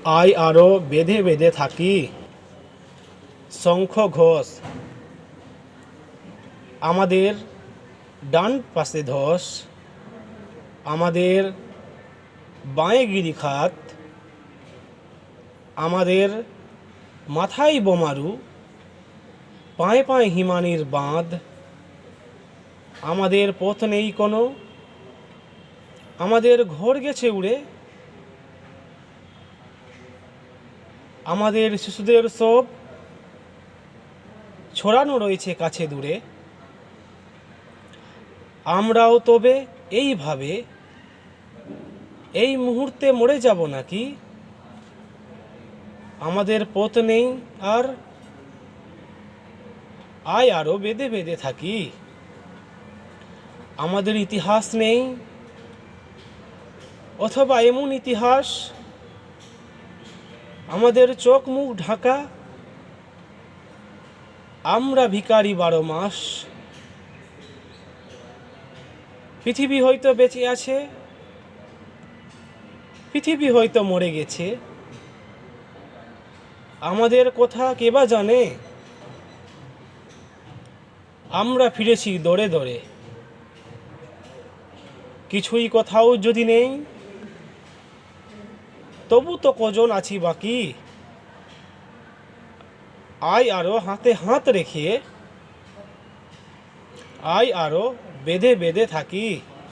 I আরও বেঁধে বেঁধে থাকি। শঙ্খ ঘোষ। আমাদের ডান পাশে ধস, আমাদের বাঁয়ে গিরিখাত, আমাদের মাথায় বোমারু, পায়ে পায়ে হিমানির বাঁধ। আমাদের পথ নেই কোনো, আমাদের ঘর গেছে উড়ে। আমাদের শিশুদের সব ছড়ানো রয়েছে কাছে দূরে। আমরাও তবে এইভাবে এই মুহূর্তে মরে যাব নাকি? আমাদের পথ নেই আর, আয় আরও বেঁধে বেঁধে থাকি। আমাদের ইতিহাস নেই, অথবা এমন ইতিহাস আমাদের চোখ মুখ ঢাকা। আমরা ভিখারি 12 মাস। পৃথিবী হয়তো বেঁচে আছে, পৃথিবী হয়তো মরে গেছে। আমাদের কথা কে বা জানে? আমরা ফিরেছি দৌড়ে দৌড়ে। কিছুই কোথাও যদি নেই, তবু তো কজন আছি বাকি। আয় আরও হাতে হাত রেখে, আয় আরও বেঁধে বেঁধে থাকি।